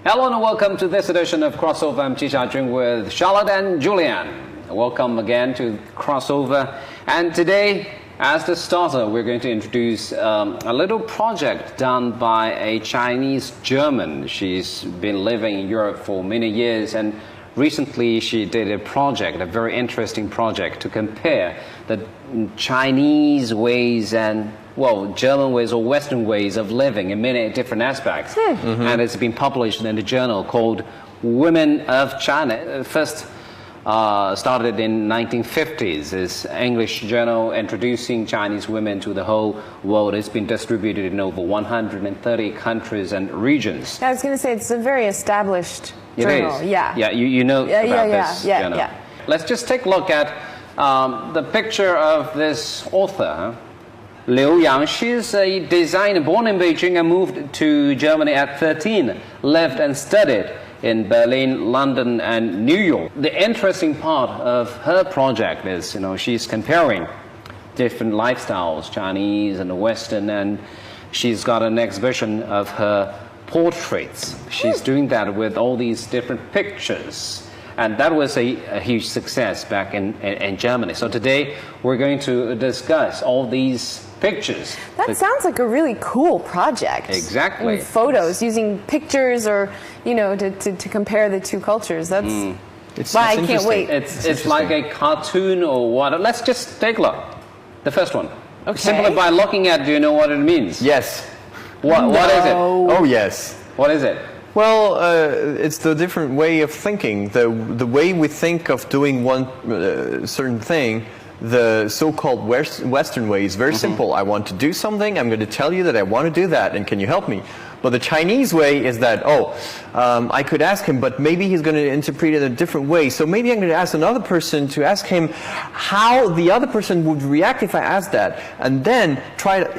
Hello and welcome to this edition of Crossover. I'm Chi Xiaojun with Charlotte and Julian. Welcome again to Crossover. And today, as the starter, we're going to introduce a little project done by a Chinese German. She's been living in Europe for many years, and recently she did a project, a very interesting project, to compare the Chinese ways and German ways or Western ways of living in many different aspects. And it's been published in a journal called Women of China. First started in 1950s. It's an English journal introducing Chinese women to the whole world. It's been distributed in over 130 countries and regions. I was going to say, it's a very established journal. It is. Yeah, you know about this journal. Let's just take a look at the picture of this author, Liu Yang. She's a designer born in Beijing and moved to Germany at 13, lived and studied in Berlin, London, and New York. The interesting part of her project is, she's comparing different lifestyles, Chinese and Western, and she's got an exhibition of her portraits. She's doing that with all these different pictures. And that was a huge success back in Germany. So today we're going to discuss all these pictures. That sounds like a really cool project. Exactly. And photos, using pictures or, to compare the two cultures. That's why I can't wait. It's like a cartoon or what. Let's just take a look. The first one. Okay. Simply by looking at, do you know what it means? Yes. What is it? Oh, yes. What is it? Well, it's the different way of thinking. The way we think of doing one certain thing, the so-called Western way is very simple. I want to do something, I'm going to tell you that I want to do that, and can you help me? But the Chinese way is that, I could ask him, but maybe he's going to interpret it a different way. So maybe I'm going to ask another person to ask him how the other person would react if I asked that. And then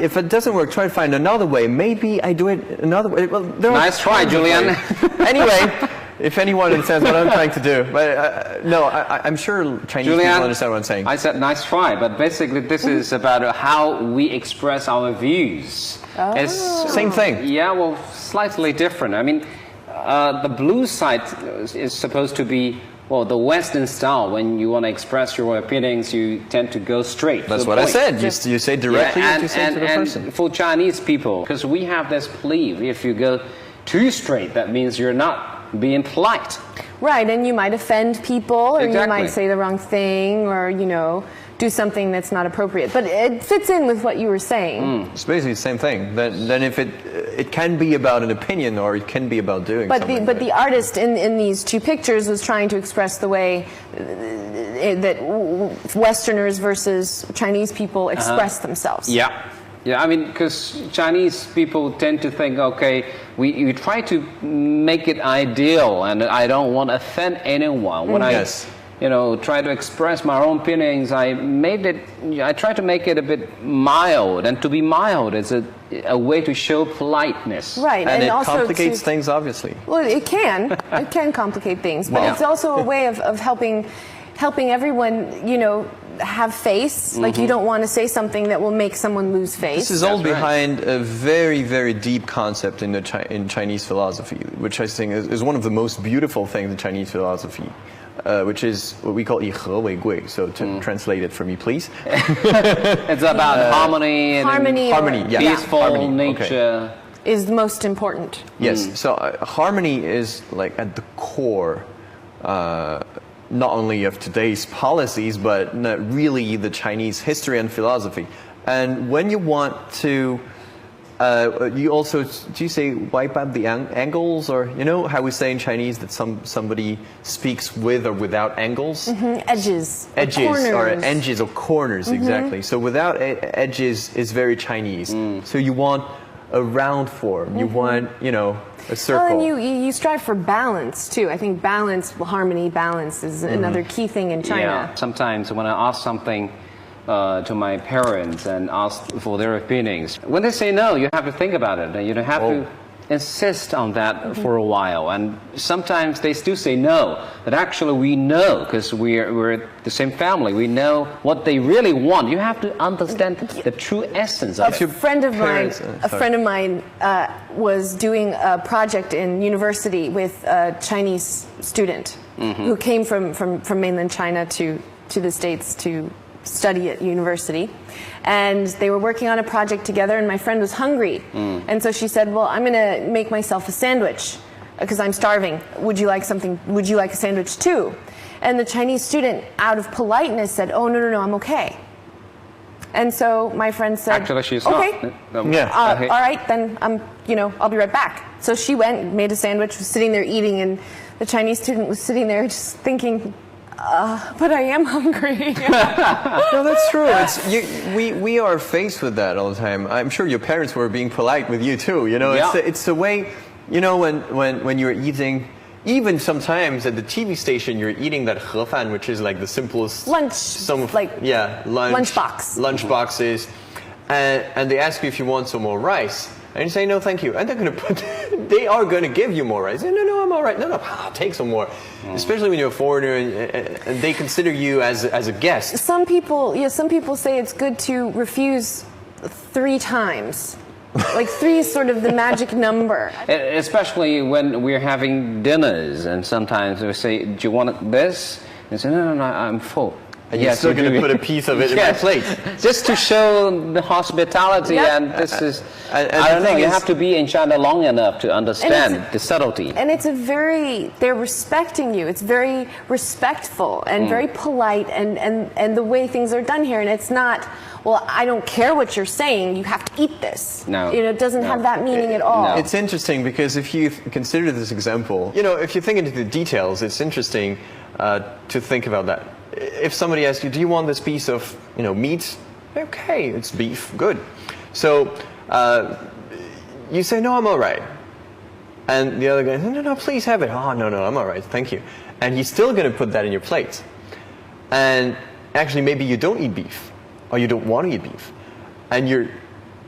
if it doesn't work, try to find another way. Maybe I do it another way. Well, nice try, Julian. Anyway, if anyone understands what I'm trying to do. But no, I'm sure Chinese people understand what I'm saying. I said nice try, but basically this is about how we express our views. It's same thing. Yeah, well, slightly different. I mean, the blue side is supposed to be, the Western style. When you want to express your opinions, you tend to go straight. That's what I said. You say directly what you say to the person. And for Chinese people, because we have this belief, if you go too straight, that means you're not being polite. Right, and you might offend people, or you might say the wrong thing, or, do something that's not appropriate. But it fits in with what you were saying. It's basically the same thing. Then if it can be about an opinion, or it can be about doing something. But the artist in these two pictures was trying to express the way that Westerners versus Chinese people express themselves. Yeah, I mean, because Chinese people tend to think, okay, we try to make it ideal, and I don't want to offend anyone. When I try to express my own opinions, I try to make it a bit mild, and to be mild is a way to show politeness. Right, and it also complicates things, obviously. Well, it can complicate things, but it's also a way of helping everyone, have face. Like, you don't want to say something that will make someone lose face. This is all behind a very, very deep concept in Chinese philosophy, which I think is one of the most beautiful things in Chinese philosophy. Which is what we call 以和为贵. So to translate it for me, please. It's about harmony and peaceful nature. Is the most important. Yes. So harmony is like at the core, not only of today's policies, but really the Chinese history and philosophy. And when you want to you also, do you say wipe out the angles, or how we say in Chinese that somebody speaks with or without angles? Edges or corners, exactly. So without edges is very Chinese. So you want a round form. You want a circle. Well, and you strive for balance too. I think harmony, balance is another key thing in China. Yeah. Sometimes when I ask something to my parents and ask for their opinions, when they say no, you have to think about it. You don't have to insist on that for a while, and sometimes they still say no. But actually, we know because we're the same family. We know what they really want. You have to understand the true essence of it. A friend of mine was doing a project in university with a Chinese student who came from mainland China to the States to study at university, and they were working on a project together, and my friend was hungry, and so she said, well, I'm going to make myself a sandwich because I'm starving. Would you like something? Would you like a sandwich too? And the Chinese student, out of politeness, said, oh, no, I'm okay. And so my friend said, actually, she's okay. not. All right, then I'll be right back. So she went, made a sandwich, was sitting there eating, and the Chinese student was sitting there just thinking, but I am hungry. No, that's true. We are faced with that all the time. I'm sure your parents were being polite with you too. It's the way, when you're eating, even sometimes at the TV station, you're eating that hefan, which is like the simplest lunch, lunch boxes, and they ask you if you want some more rice. And you say, no, thank you. And they are going to give you more rice. No, I'm all right. No, I'll take some more. Especially when you're a foreigner and they consider you as a guest. Some people say it's good to refuse 3 times. Like 3 is sort of the magic number. Especially when we're having dinners, and sometimes we say, do you want this? And say, no, I'm full. And you're still going to put a piece of it in my plate. Just to show the hospitality, and this is, I don't know, you have to be in China long enough to understand the subtlety. And it's they're respecting you. It's very respectful and very polite, and the way things are done here. And it's not, well, I don't care what you're saying, you have to eat this. No. It doesn't have that meaning at all. No. It's interesting because if you consider this example, if you think into the details, it's interesting to think about that. If somebody asks you, do you want this piece of meat? Okay, it's beef, good. So you say, no, I'm all right. And the other guy, no, please have it. Oh, no, I'm all right, thank you. And he's still going to put that in your plate. And actually, maybe you don't eat beef, or you don't want to eat beef, and you're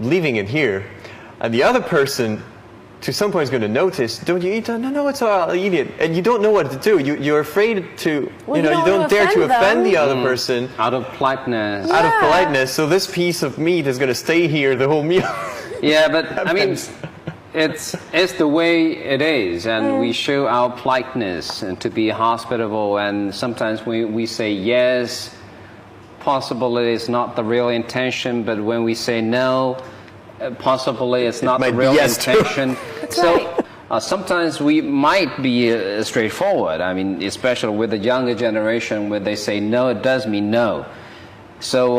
leaving it here, and the other person to some point is going to notice, don't you eat that? No, it's all right, I'll eat it. And you don't know what to do. You're afraid to, you don't dare to offend the other person. Out of politeness. Out of politeness. So this piece of meat is going to stay here the whole meal. Yeah, but I mean, it's the way it is, and we show our politeness and to be hospitable, and sometimes we say yes, possibly it's not the real intention, but when we say no, possibly it's not the real intention. So sometimes we might be straightforward. I mean, especially with the younger generation, where they say no, it does mean no. So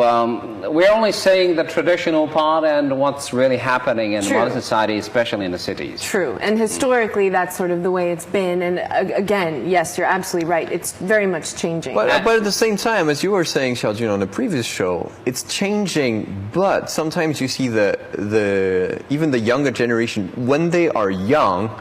we're only saying the traditional part and what's really happening in modern society, especially in the cities. True, and historically that's sort of the way it's been. And again, yes, you're absolutely right. It's very much changing. But at the same time, as you were saying, Xiaojun, on the previous show, it's changing. But sometimes you see even the younger generation, when they are young,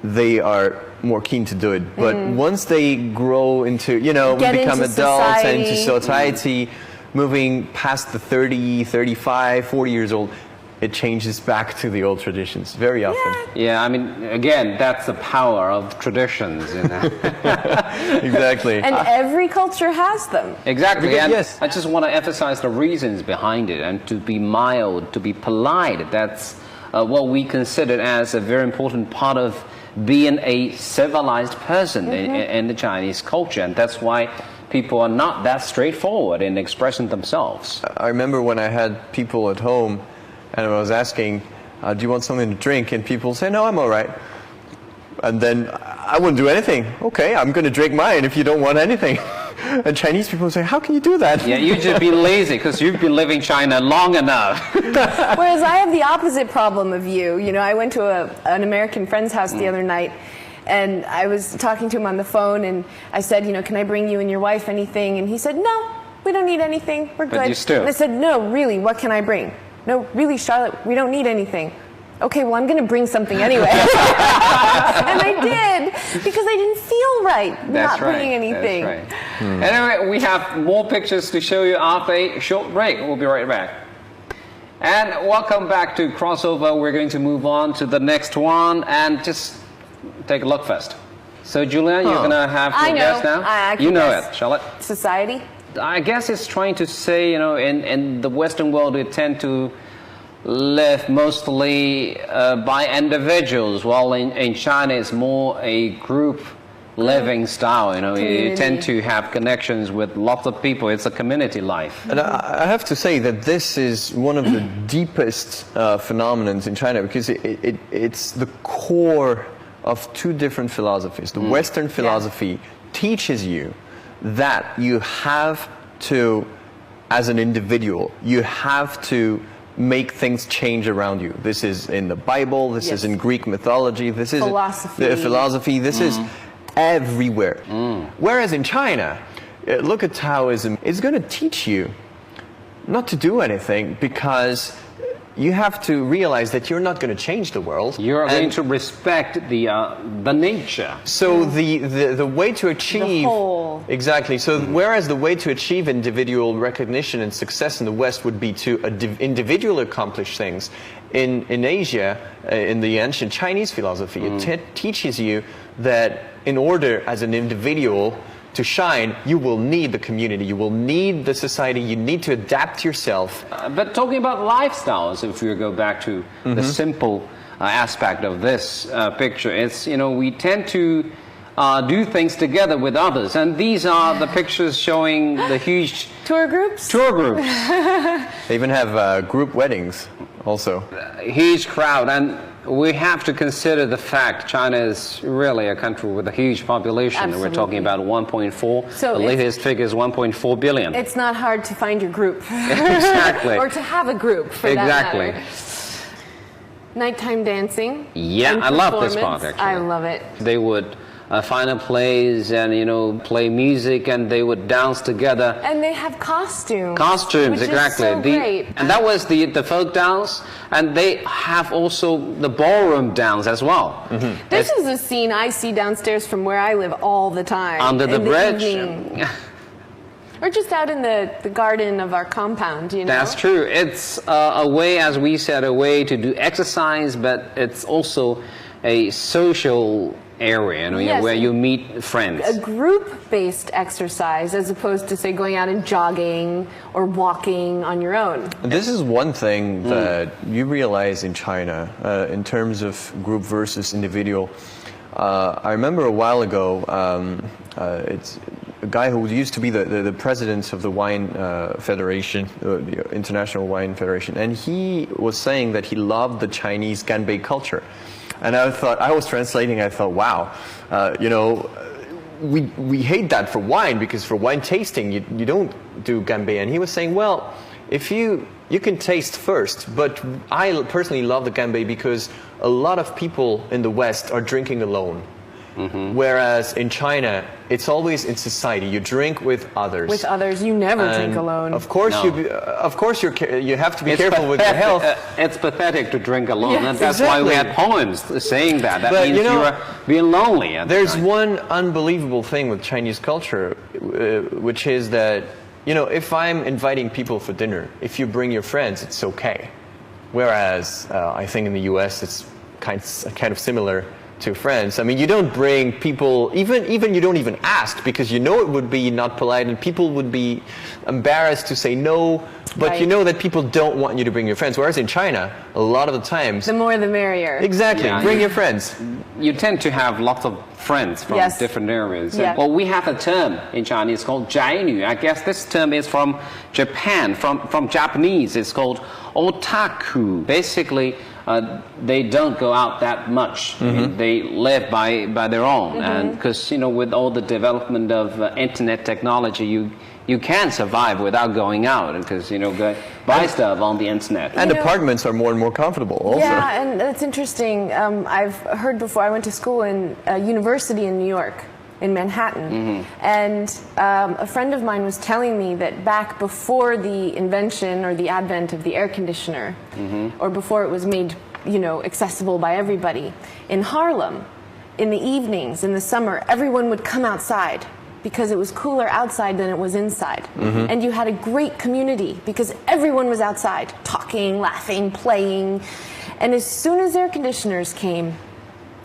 they are more keen to do it. But once they grow into, become adults and into society, moving past the 30, 35, 40 years old, it changes back to the old traditions very often. Yeah, I mean, again, that's the power of traditions. Exactly. And every culture has them. Exactly. And yes. I just want to emphasize the reasons behind it, and to be mild, to be polite. That's what we consider as a very important part of being a civilized person in the Chinese culture, and that's why people are not that straightforward in expressing themselves. I remember when I had people at home and I was asking, do you want something to drink? And people say, no, I'm all right. And then I wouldn't do anything. Okay, I'm going to drink mine if you don't want anything. And Chinese people say, how can you do that? Yeah, you just be lazy because you've been living in China long enough. Whereas I have the opposite problem of you. I went to an American friend's house the other night, and I was talking to him on the phone, and I said, can I bring you and your wife anything? And he said, no, we don't need anything. We're good. But you still. And I said, no, really, what can I bring? No, really, Charlotte, we don't need anything. Okay, well, I'm going to bring something anyway. And I did, because I didn't feel right not bringing anything. That's right. Anyway, we have more pictures to show you after a short break. We'll be right back. And welcome back to Crossover. We're going to move on to the next one and just take a look first. So, Julian, you're going to have your guess now? I can you know guess. it, Charlotte. Society? I guess it's trying to say, in the Western world, we tend to live mostly by individuals, while in China it's more a group living style. You tend to have connections with lots of people. It's a community life. And I have to say that this is one of the deepest phenomenons in China, because it's the core of two different philosophies. The Western philosophy teaches you that you have to, as an individual, you have to make things change around you. This is in the Bible, this is in Greek mythology, this is philosophy, this is everywhere. Whereas in China, look at Taoism, it's going to teach you not to do anything, because you have to realize that you're not going to change the world. You're going to respect the nature. So the way to achieve... The whole. Exactly. So whereas the way to achieve individual recognition and success in the West would be to individually accomplish things, in Asia, in the ancient Chinese philosophy, it teaches you that in order as an individual to shine, you will need the community, you will need the society, you need to adapt yourself. But talking about lifestyles, if we go back to the simple aspect of this picture, it's, we tend to do things together with others. And these are the pictures showing the huge... Tour groups? Tour groups. They even have group weddings also. Huge crowd. And we have to consider the fact China is really a country with a huge population. Absolutely. We're talking about 1.4. So the latest figure is 1.4 billion. It's not hard to find your group. Exactly. Or to have a group, for that matter. Nighttime dancing. Yeah, I love this part, actually. I love it. They would find a place and, play music, and they would dance together. And they have costumes. Costumes, which exactly. Is so great. And that was the folk dance, and they have also the ballroom dance as well. This is a scene I see downstairs from where I live all the time. Under the bridge. Evening. Or just out in the garden of our compound, That's true. It's a way, as we said, a way to do exercise, but it's also a social area, where you meet friends. A group-based exercise, as opposed to, say, going out and jogging or walking on your own. And this is one thing that you realize in China, in terms of group versus individual. I remember a while ago, it's a guy who used to be the president of the Wine Federation, the International Wine Federation, and he was saying that he loved the Chinese Ganbei culture. And I was translating, I thought, wow, we hate that for wine, because for wine tasting, you don't do Ganbei. And he was saying, well, if you can taste first, but I personally love the Ganbei because a lot of people in the West are drinking alone. Whereas in China, it's always in society. You drink with others. With others, you never drink alone. Of course, you have to be careful with your health. It's pathetic to drink alone, Yes, and that's why we had poems saying that. That means you're being lonely. There's one unbelievable thing with Chinese culture, which is that if I'm inviting people for dinner, if you bring your friends, it's okay. Whereas I think in the U.S. it's kind of similar to friends. I mean, you don't bring people, even you don't even ask, because it would be not polite and people would be embarrassed to say no, but you know that people don't want you to bring your friends. Whereas in China, a lot of the times... The more the merrier. Exactly. Yeah, bring your friends. You tend to have lots of friends from different areas. Yeah. Well, we have a term in Chinese called 宅女. I guess this term is from Japan, from Japanese. It's called otaku. Basically, they don't go out that much. They live by their own, and because with all the development of internet technology, you can survive without going out, because go buy stuff on the internet. And apartments are more and more comfortable also. Yeah, and it's interesting. I've heard before. I went to school in a university in New York, in Manhattan, and a friend of mine was telling me that back before the invention or the advent of the air conditioner, or before it was made accessible by everybody, in Harlem, in the evenings, in the summer, everyone would come outside because it was cooler outside than it was inside. And you had a great community because everyone was outside, talking, laughing, playing. And as soon as air conditioners came,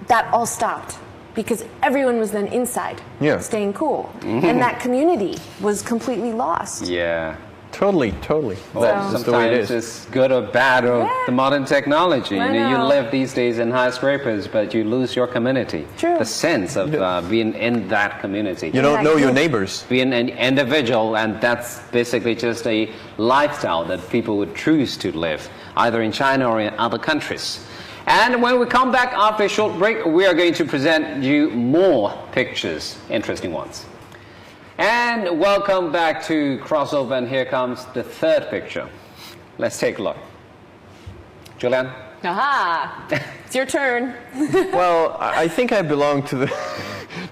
that all stopped because everyone was then inside, staying cool. And that community was completely lost. Yeah. Totally. That's the way it Sometimes is. it's good or bad or the modern technology. I You know. live these days in skyscrapers, but you lose your community. True. The sense of being in that community. You don't know your neighbors. Being an individual, and that's basically just a lifestyle that people would choose to live, either in China or in other countries. And when we come back after a short break, we are going to present you more pictures, interesting ones. And welcome back to Crossover, and here comes the third picture. Let's take a look. Julian? Aha! It's your turn. Well, I think I belong to the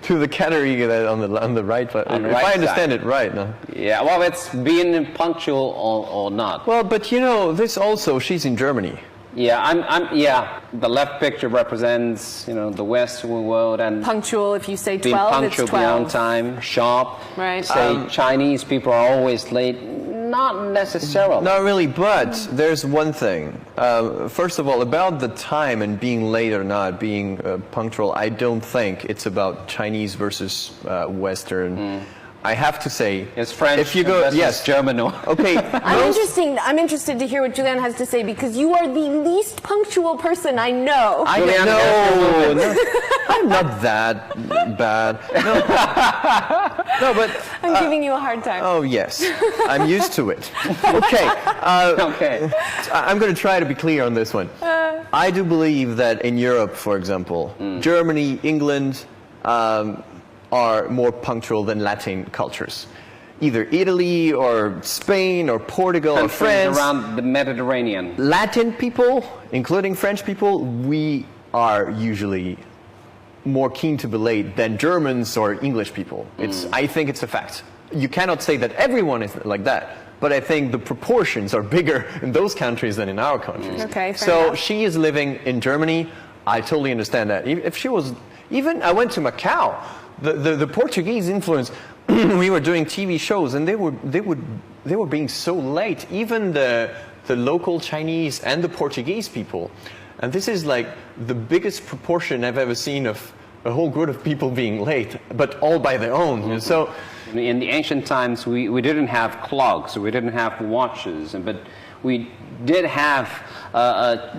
to the category that on the right. But On the if right I understand side. it right, no. Yeah, well, it's being punctual or not. Well, but you know, this also, she's in Germany. Yeah, the left picture represents, the Western world and Punctual, if you say being 12, punctual, it's 12. beyond time, sharp. Right. Say Chinese people are always late. Not necessarily. Not really, but there's one thing. First of all, about the time and being late or not, being punctual, I don't think it's about Chinese versus Western. I have to say, It's French If you go, versus yes, German. okay. I'm interested to hear what Julian has to say because you are the least punctual person I know. I Julian, no, I'm not that bad. No, but I'm giving you a hard time. oh yes, I'm used to it. Okay. Okay. I'm going to try to be clear on this one. I do believe that in Europe, for example, Germany, England, are more punctual than Latin cultures. Either Italy or Spain or Portugal or Countries France. around the Mediterranean. Latin people, including French people, we are usually more keen to be late than Germans or English people. I think it's a fact. You cannot say that everyone is like that, but I think the proportions are bigger in those countries than in our countries. Okay, fair so enough. she is living in Germany. I totally understand that. If she was, even I went to Macau, the Portuguese influence. We were doing TV shows, and they were being so late. Even the local Chinese and the Portuguese people, and this is like the biggest proportion I've ever seen of a whole group of people being late, but all by their own. So. In the ancient times, we didn't have clocks, we didn't have watches, but we did have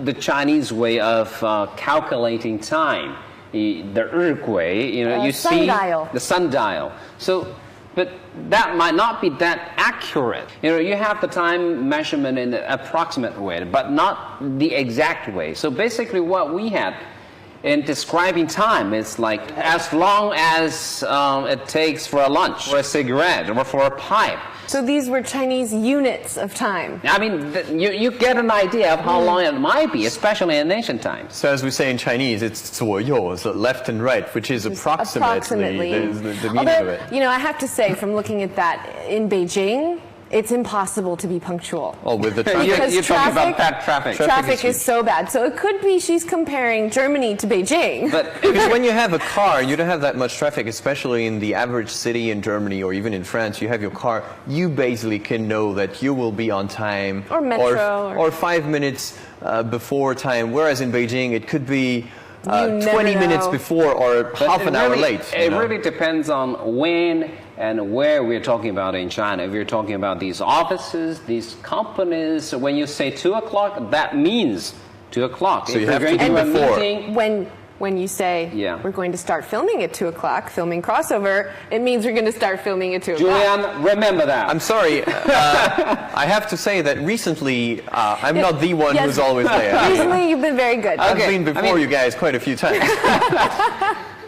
the Chinese way of calculating time. The Ergui, you see sundial. the sundial. So, but that might not be that accurate. You have the time measurement in the approximate way, but not the exact way. So basically, what we had in describing time is like as long as it takes for a lunch, or a cigarette, or for a pipe. So these were Chinese units of time. I mean, you get an idea of how long it might be, especially in ancient times. So as we say in Chinese, it's 左右, so left and right, which is approximately the meaning Although, of it. I have to say, from looking at that, in Beijing, it's impossible to be punctual. Oh, with the traffic. Because You're talking about traffic- bad traffic. Traffic is is so bad. So it could be she's comparing Germany to Beijing. But Because when you have a car, you don't have that much traffic, especially in the average city in Germany or even in France. You have your car, you basically can know that you will be on time. Or metro, Or 5 minutes before time. Whereas in Beijing, it could be You never 20 minutes know. before or half an hour late. It really depends on when and where we're talking about in China. If you're talking about these offices, these companies, when you say 2 o'clock, that means 2 o'clock. So if you you're have going to do a before. meeting, When you say we're going to start filming at 2 o'clock, filming crossover, it means we're going to start filming at 2 o'clock. Julian, remember that. I'm sorry. I have to say that recently, I'm not the one who's always there. Recently, you've been very good. I've Okay, been before you guys quite a few times.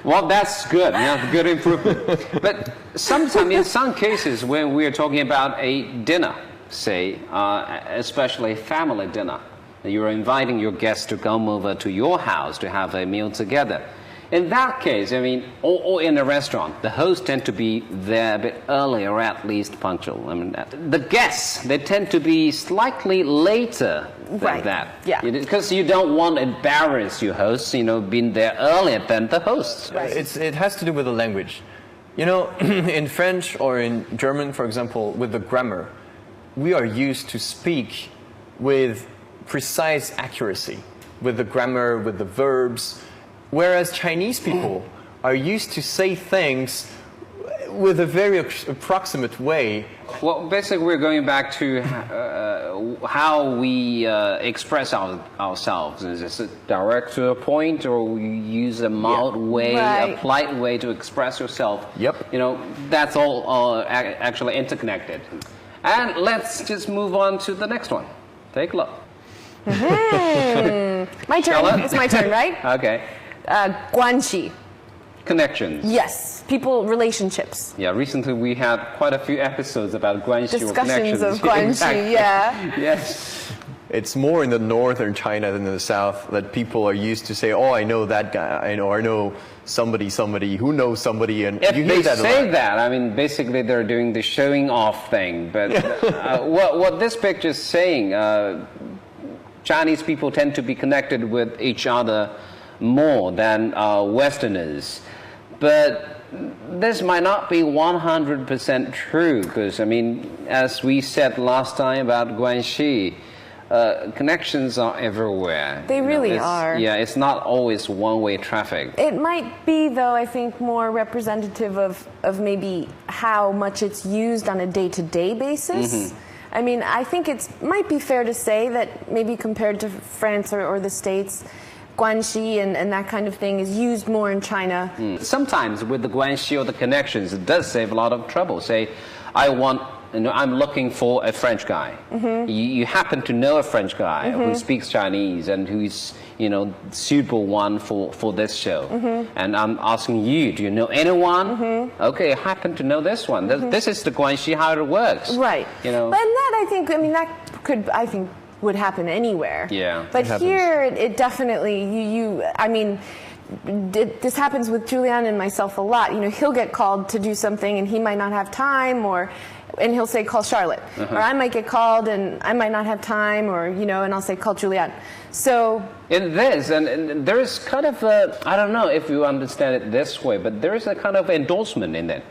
Well, that's good. Good improvement. But sometimes, in some cases, when we're talking about a dinner, say, especially a family dinner, you're inviting your guests to come over to your house to have a meal together. In that case, or in a restaurant, the hosts tend to be there a bit earlier, or at least punctual. The guests, they tend to be slightly later than Right. that. Yeah. Because you don't want to embarrass your hosts, being there earlier than the hosts. Right. It has to do with the language. You know, in French or in German, for example, with the grammar, we are used to speak with precise accuracy, with the grammar, with the verbs, whereas Chinese people are used to say things with a very approximate way. Well, basically, we're going back to how we express ourselves. Is it direct to a point, or we use a mild way, Right. a polite way to express yourself? Yep. You know, that's all actually interconnected. And let's just move on to the next one. Take a look. My turn. Charlotte? It's my turn, right? Okay. Guanxi. Connections. Yes. People, relationships. Yeah, recently we had quite a few episodes about Guanxi or Discussions connections. of Guanxi, Exactly. yeah. Yes. It's more in the northern China than in the south that people are used to say, "Oh, I know that guy. I know somebody who knows somebody," and If you they hear that a say lot. that, I mean, basically they're doing the showing off thing. But what this picture is saying, Chinese people tend to be connected with each other more than Westerners. But this might not be 100% true, because, I mean, as we said last time about Guanxi, connections are everywhere. They really It's- are. Yeah, it's not always one-way traffic. It might be, though, I think, more representative of maybe how much it's used on a day-to-day basis. I mean, I think it might be fair to say that maybe compared to France or the States, Guanxi and that kind of thing is used more in China. Sometimes with the Guanxi or the connections, it does save a lot of trouble. Say, I'm looking for a French guy. You happen to know a French guy who speaks Chinese and who's, suitable one for this show. And I'm asking you, do you know anyone? Okay, I happen to know this one. This is the Guanxi, how it works. Right. You know. But that would happen anywhere. Yeah. But It happens. here, it definitely, this happens with Julian and myself a lot. He'll get called to do something and he might not have time, and he'll say, call Charlotte. Or I might get called and I might not have time, and I'll say, call Julian. So In this, and there is kind of I don't know if you understand it this way, but there is a kind of endorsement in it.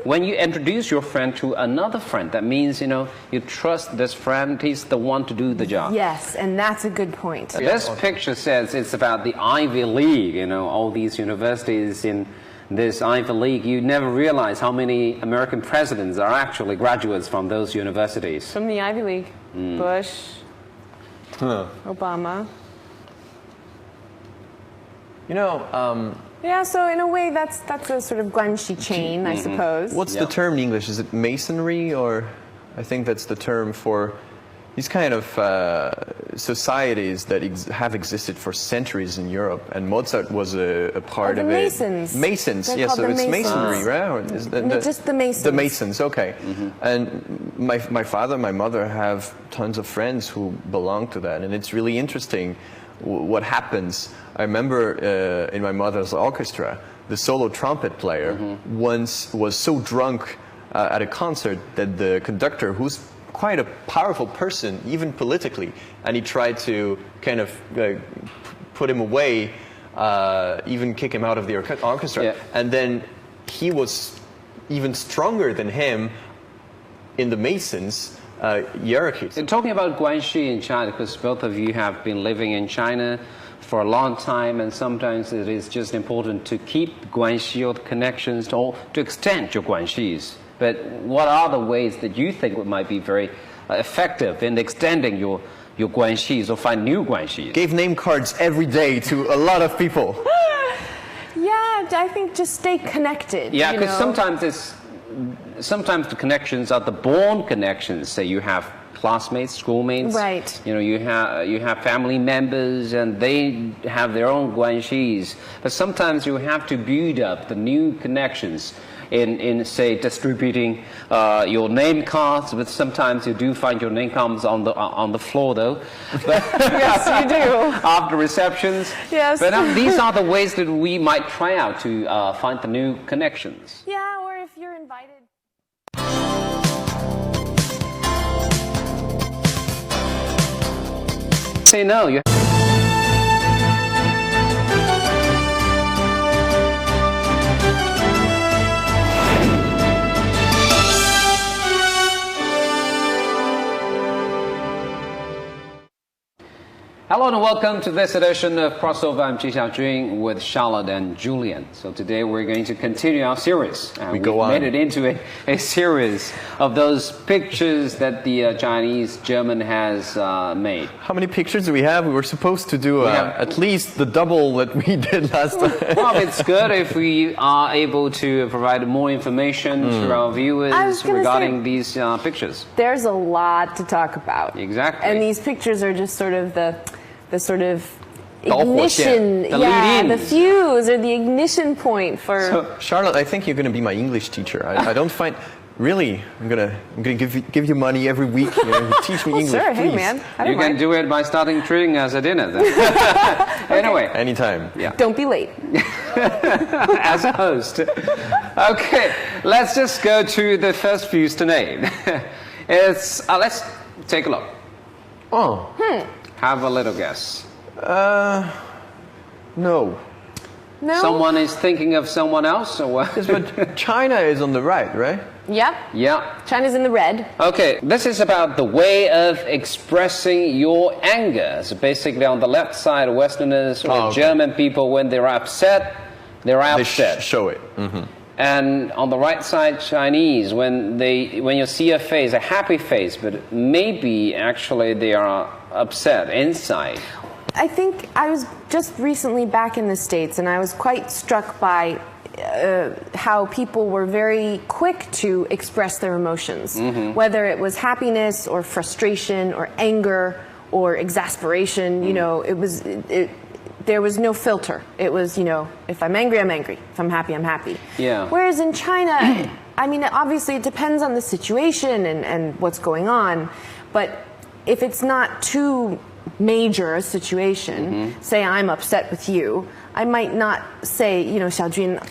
When you introduce your friend to another friend, that means, you trust this friend, he's the one to do the job. yes, and that's a good point. This picture says it's about the Ivy League, all these universities in this Ivy League. You never realize how many American presidents are actually graduates from those universities. From the Ivy League, Bush, Obama. Yeah, so in a way, that's a sort of Guanxi chain, I suppose. What's Yeah. the term in English? Is it masonry, or I think that's the term for these kind of societies that have existed for centuries in Europe, and Mozart was a part the of it. Masons. Masons, They're yes. called So the it's Masons. masonry, right? Or is Just the Masons. The Masons, okay. And my father, my mother have tons of friends who belong to that, and it's really interesting what happens. I remember in my mother's orchestra, the solo trumpet player once was so drunk at a concert that the conductor, who's quite a powerful person, even politically, and he tried to kind of put him away, even kick him out of the orchestra. Yeah. And then he was even stronger than him in the Masons hierarchies. And talking about Guanxi in China, because both of you have been living in China for a long time, and sometimes it is just important to keep Guanxi or connections or to extend your Guanxis. But what are the ways that you think might be very effective in extending your Guanxis or find new Guanxis? Gave name cards every day to a lot of people. Yeah, I think just stay connected. Yeah, because sometimes the connections are the born connections. Say you have classmates, schoolmates. Right. You have family members, and they have their own Guanxis. But sometimes you have to build up the new connections in say distributing your name cards. But sometimes you do find your name cards on the floor, though. But Yes, you do. after receptions. Yes. But these are the ways that we might try out to find the new connections. Yeah, or if you're invited. Say no. You Hello and welcome to this edition of Crossover. I'm Ji Xiaojun with Charlotte and Julian. So today we're going to continue our series. We go on. Made it into a series of those pictures that the Chinese German has made. How many pictures do we have? We were supposed to do at least the double that we did last time. Well, it's good if we are able to provide more information to our viewers regarding these pictures. There's a lot to talk about. Exactly. And these pictures are just sort of the sort of ignition, the lead-in. the fuse or the ignition point for. So, Charlotte, I think you're going to be my English teacher. I don't find. Really, I'm gonna give you money every week. You know, teach me English, sure, please. hey man, I You don't can mind. do it by starting treating us a dinner then. Anyway, Anytime. Yeah. Don't be late. as a host. Okay, let's just go to the first fuse tonight. It's let's take a look. Oh. Have a little guess. No. No. Someone is thinking of someone else, or what? Yes, but China is on the right? Yep. Yeah. China's in the red. Okay, this is about the way of expressing your anger. So basically, on the left side, Westerners or okay. German people, when they're upset, they're They upset. show it. And on the right side, Chinese, when you see a face, a happy face, but maybe actually they are upset inside. I think I was just recently back in the States, and I was quite struck by how people were very quick to express their emotions, whether it was happiness or frustration or anger or exasperation. You know, there was no filter. It was, you know, if I'm angry, I'm angry. If I'm happy, I'm happy. Yeah. Whereas in China, I mean, obviously it depends on the situation and what's going on, but if it's not too major a situation, say I'm upset with you, I might not say, you know, Xiaojun,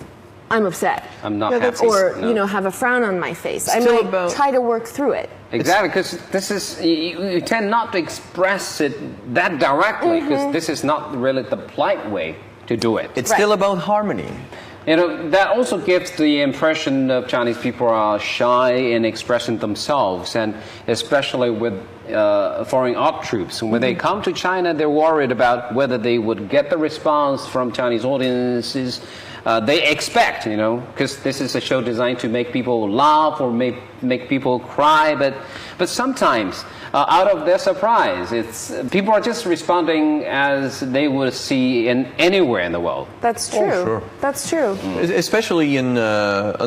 I'm upset. I'm not that's- happy. Or, No. you know, have a frown on my face. I Still might about- try to work through it. Exactly, because this is you tend not to express it that directly, because this is not really the polite way to do it. It's Right. still about harmony. You know, that also gives the impression of Chinese people are shy in expressing themselves, and especially with foreign art troops. When they come to China, they're worried about whether they would get the response from Chinese audiences they expect, you know, because this is a show designed to make people laugh or make people cry, but sometimes out of their surprise, people are just responding as they would see in anywhere in the world. That's true. sure. That's true. Especially and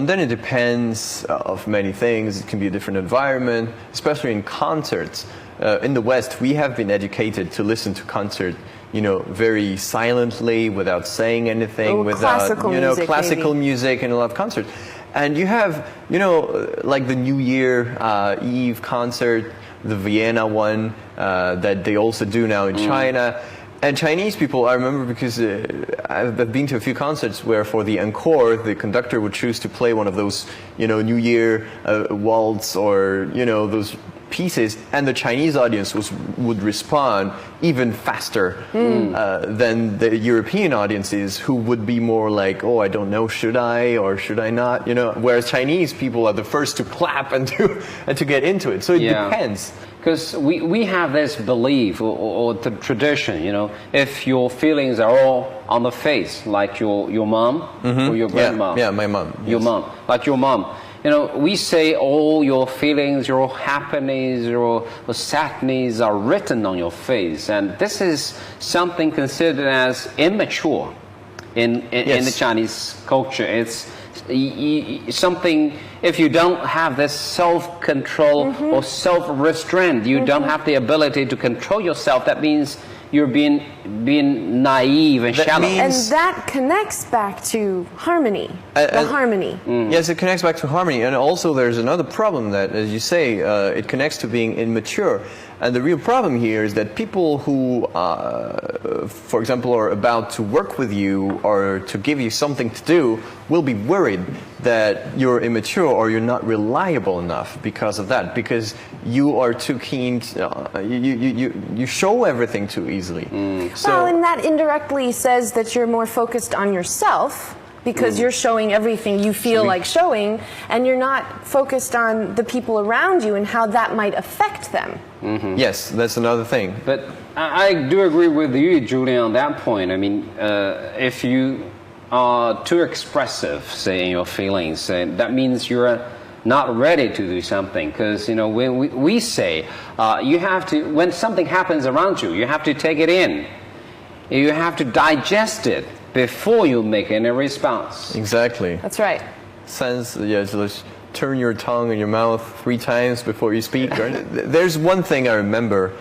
then it depends of many things. It can be a different environment, especially in concerts. In the West, we have been educated to listen to concert, you know, very silently, without saying anything, Oh, without, classical you know, music, classical maybe. music and a lot of concerts. And you have, you know, like the New Year Eve concert, the Vienna one that they also do now in China. And Chinese people, I remember because I've been to a few concerts where for the encore, the conductor would choose to play one of those, you know, New Year waltz or, you know, those pieces, and the Chinese audience would respond even faster than the European audiences, who would be more like, oh, I don't know, should I or should I not, you know, whereas Chinese people are the first to clap and to get into it. So it depends. Because we have this belief or the tradition, you know, if your feelings are all on the face, like your mom or your grandma. Yeah, my mom. Your yes. mom, like your mom. You know, we say all your feelings, your happiness, your sadness are written on your face, and this is something considered as immature in the Chinese culture. It's something, if you don't have this self-control or self-restraint, you don't have the ability to control yourself. That means you're being naive and That shallow. means- And that connects back to harmony. The harmony. Yes, it connects back to harmony, and also there's another problem that, as you say, it connects to being immature. And the real problem here is that people who, for example, are about to work with you or to give you something to do will be worried that you're immature or you're not reliable enough because of that, because you are too keen, you show everything too easily. Well, and that indirectly says that you're more focused on yourself because you're showing everything you feel like showing, and you're not focused on the people around you and how that might affect them. Yes, that's another thing. But I do agree with you, Julian, on that point. I mean, if you are too expressive, say, in your feelings, that means you're not ready to do something. Because, you know, when we say you have to, when something happens around you, you have to take it in. You have to digest it before you make any response. Exactly. That's right. Sense, yeah, just turn your tongue in your mouth 3 times before you speak. There's one thing I remember,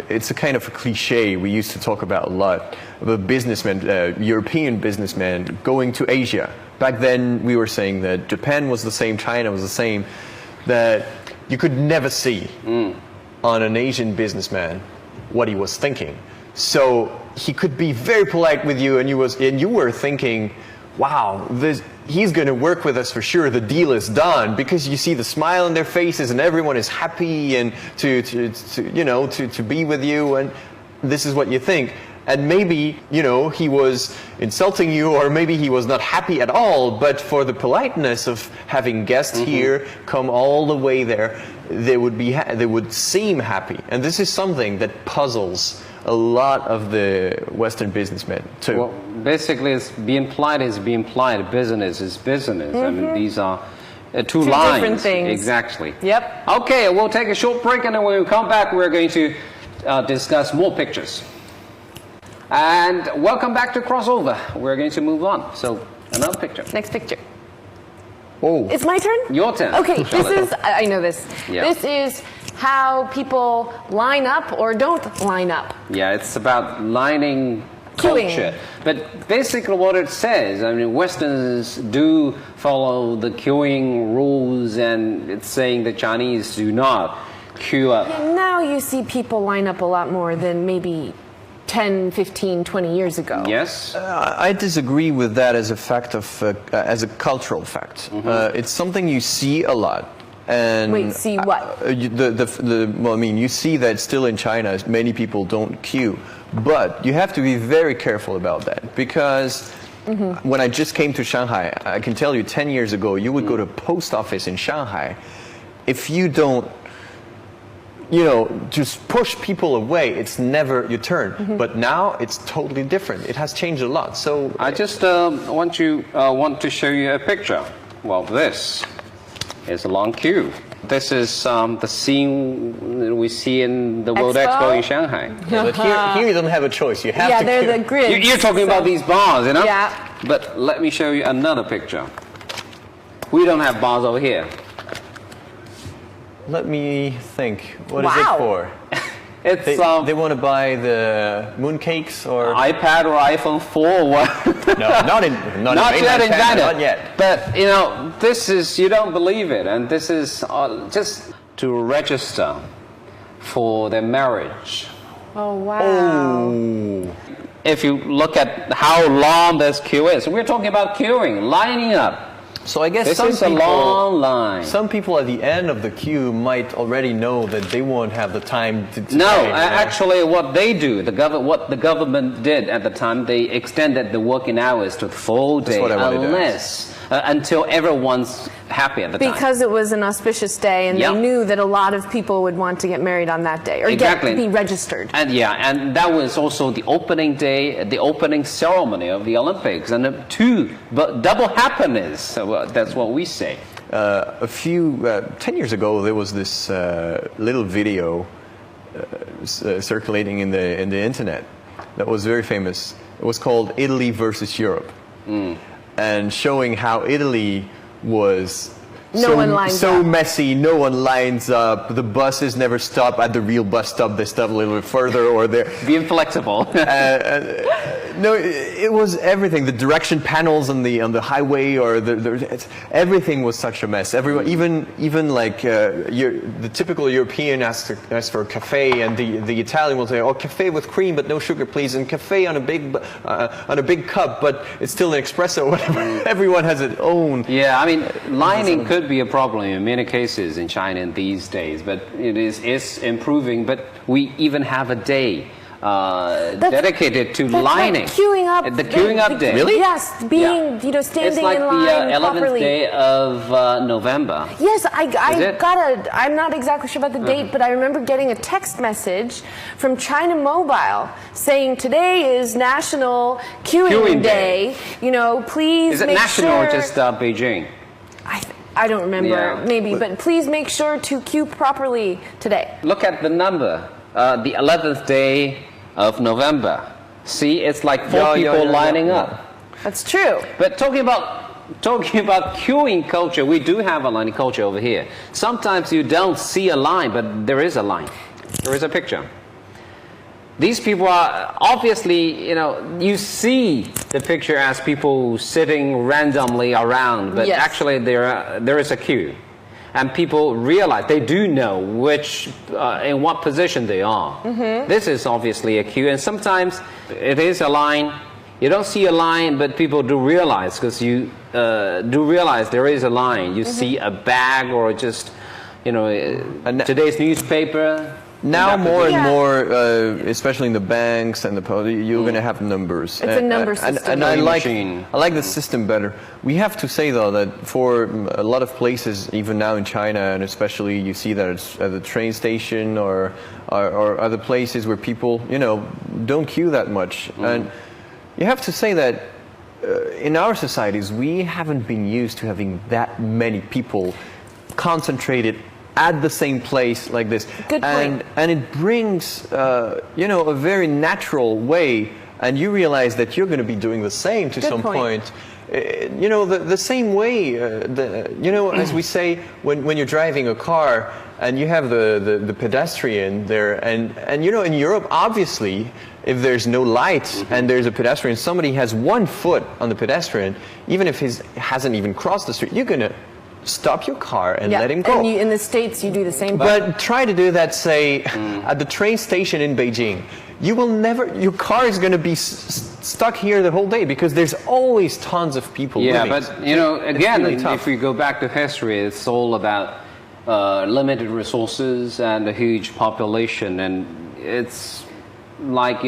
it's a kind of a cliche we used to talk about a lot, the businessmen, European businessmen going to Asia. Back then we were saying that Japan was the same, China was the same, that you could never see on an Asian businessman what he was thinking. So he could be very polite with you, and you were thinking, wow, he's going to work with us for sure. The deal is done, because you see the smile on their faces, and everyone is happy and to be with you, and this is what you think. And maybe, you know, he was insulting you, or maybe he was not happy at all, but for the politeness of having guests here come all the way there, they would seem happy. And this is something that puzzles a lot of the Western businessmen too. Well, basically, it's being polite is being polite. Business is business. I mean, these are two lines. Different things. Exactly. Yep. Okay, we'll take a short break, and then when we come back, we're going to discuss more pictures. And welcome back to Crossover. We're going to move on. So, another picture. Next picture. Oh, It's my turn? Your turn. Okay, this Charlotte. is, I know this. Yeah. This is how people line up or don't line up. Yeah, it's about lining Queuing. culture. But basically what it says, I mean, Westerners do follow the queuing rules, and it's saying the Chinese do not queue up. Now you see people line up a lot more than maybe 10, 15, 20 years ago. Yes? I disagree with that as a fact of as a cultural fact. It's something you see a lot. And Wait, see what? Well, I mean, you see that still in China, many people don't queue, but you have to be very careful about that, because when I just came to Shanghai, I can tell you 10 years ago, you would go to a post office in Shanghai. If you don't, you know, just push people away, it's never your turn. But now it's totally different. It has changed a lot. So I just want to show you a picture. Well, this is a long queue. This is the scene we see in the World Expo? Expo in Shanghai. but here you don't have a choice. You have Yeah, to they're queue. the grids. You're talking about these bars, you know? Yeah. But let me show you another picture. We don't have bars over here. Let me think. What is Wow. it for? It's They want to buy the mooncakes or iPad or iPhone 4 or what? no, not Not yet in China. Not yet. But, you know, this is, you don't believe it. And this is just to register for their marriage. Oh, wow. If you look at how long this queue is, we're talking about queuing, lining up. So I guess This some is a people, long line. Some people at the end of the queue might already know that they won't have the time to No, pay, you know? actually, what they do, what the government did at the time, they extended the working hours to the full day, what I wanted to until everyone's happy at the time. Because it was an auspicious day, and Yep. they knew that a lot of people would want to get married on that day, or Exactly. be registered. And and that was also the opening day, the opening ceremony of the Olympics, and but double happiness. So that's what we say. A few 10 years ago, there was this little video circulating in the internet that was very famous. It was called Italy versus Europe, and showing how Italy was No one lines so up. messy. No one lines up. The buses never stop at the real bus stop. They stop a little bit further, or they're Being flexible. no, it was everything. The direction panels on the highway, or everything was such a mess. Everyone, even like the typical European asks for a cafe, and the Italian will say, "Oh, cafe with cream, but no sugar, please," and cafe on a big cup, but it's still an espresso. Whatever. Everyone has its own. Yeah, I mean, lining could be a problem in many cases in China these days, but it's improving. But we even have a day dedicated to That's lining. Right. Queuing up. The queuing up day. Really? Yes, being standing It's like in line the 11th properly. day of November. Yes, I it? I'm not exactly sure about the date, but I remember getting a text message from China Mobile saying today is National Queuing Day. Please Is it make national sure. or just Beijing? I don't remember, Yeah. maybe, but please make sure to queue properly today. Look at the number. The 11th day of November. See, it's like four people lining up. That's true. But talking about queuing culture, we do have a lining culture over here. Sometimes you don't see a line, but there is a line. There is a picture. These people are obviously, you see the picture as people sitting randomly around, but Yes. actually there is a queue. And people realize, they do know in what position they are. This is obviously a queue, and sometimes it is a line. You don't see a line, but people do realize, because you do realize there is a line. You see a bag or just, today's newspaper. Now more and Yeah. more, especially in the banks and the post, you're going to have numbers. It's a number system. And I Machine. like the system better. We have to say though that for a lot of places, even now in China, and especially you see that it's at the train station or other places where people, don't queue that much. And you have to say that in our societies, we haven't been used to having that many people concentrated at the same place like this. Good point. And it brings, a very natural way, and you realize that you're going to be doing the same to Good some point. The same way, as we say, when you're driving a car and you have the pedestrian there, and in Europe, obviously, if there's no light and there's a pedestrian, somebody has 1 foot on the pedestrian, even if he hasn't even crossed the street, you're going to stop your car and let him go. And in the States, you do the same thing. But try to do that, say, at the train station in Beijing. You will never, your car is going to be stuck here the whole day because there's always tons of people Yeah, moving. but again, really tough. if we go back to history, it's all about limited resources and a huge population, and it's like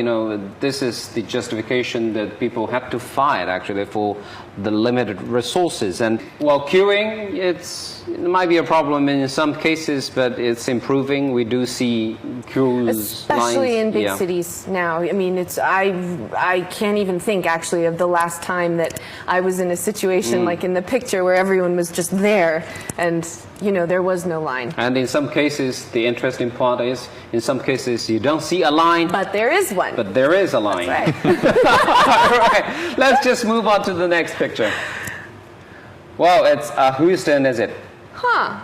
this is the justification that people have to fight actually for the limited resources. And queuing, it might be a problem in some cases, but it's improving. We do see queues, especially lines. in big cities now. I mean, I can't even think actually of the last time that I was in a situation like in the picture where everyone was just there and there was no line. And in some cases, the interesting part is, in some cases you don't see a line, But there is one. but there is a line. That's right. All right, let's just move on to the next picture. Well, it's whose turn is it?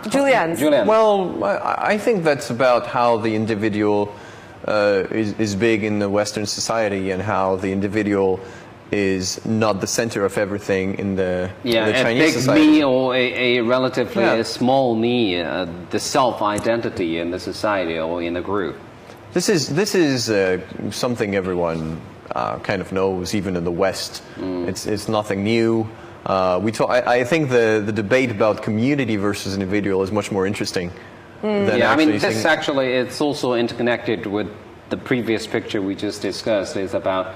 Julian's. Julian. Well, I think that's about how the individual is big in the Western society and how the individual is not the center of everything in the yeah, Chinese a big society. me or a relatively small me, the self-identity in the society or in the group. This is something everyone kind of knows, even in the West. It's nothing new. I think the debate about community versus individual is much more interesting. Than Yeah, I mean, actually this actually, it's also interconnected with the previous picture we just discussed. It's about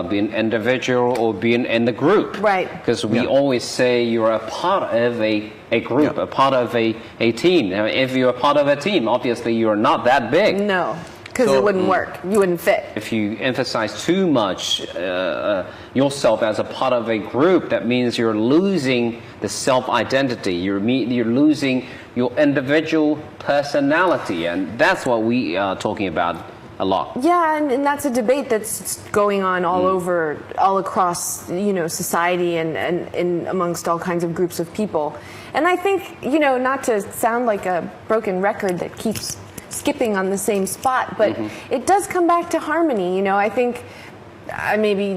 being individual or being in the group. Right. Because we always say you're a part of a group, a part of a team. Now, if you're a part of a team, obviously you're not that big. No, because So- it wouldn't work. You wouldn't fit. If you emphasize too much yourself as a part of a group, that means you're losing the self-identity. You're losing your individual personality, and that's what we are talking about a lot. Yeah, and that's a debate that's going on all over, all across, society and amongst all kinds of groups of people. And I think, not to sound like a broken record that keeps skipping on the same spot, but it does come back to harmony. I think maybe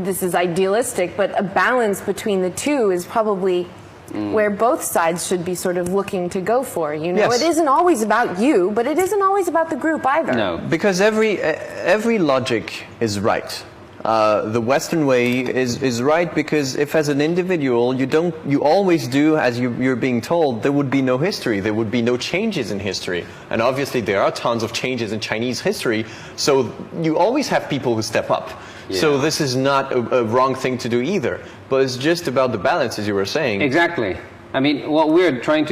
this is idealistic, but a balance between the two is probably where both sides should be sort of looking to go for. Yes. It isn't always about you, but it isn't always about the group either. No. Because every logic is right. the Western way is right, because if as an individual you always do as you're being told, there would be no history, there would be no changes in history. And obviously there are tons of changes in Chinese history, so you always have people who step up. Yeah. So this is not a wrong thing to do either, but it's just about the balance, as you were saying. Exactly. I mean, what we're trying to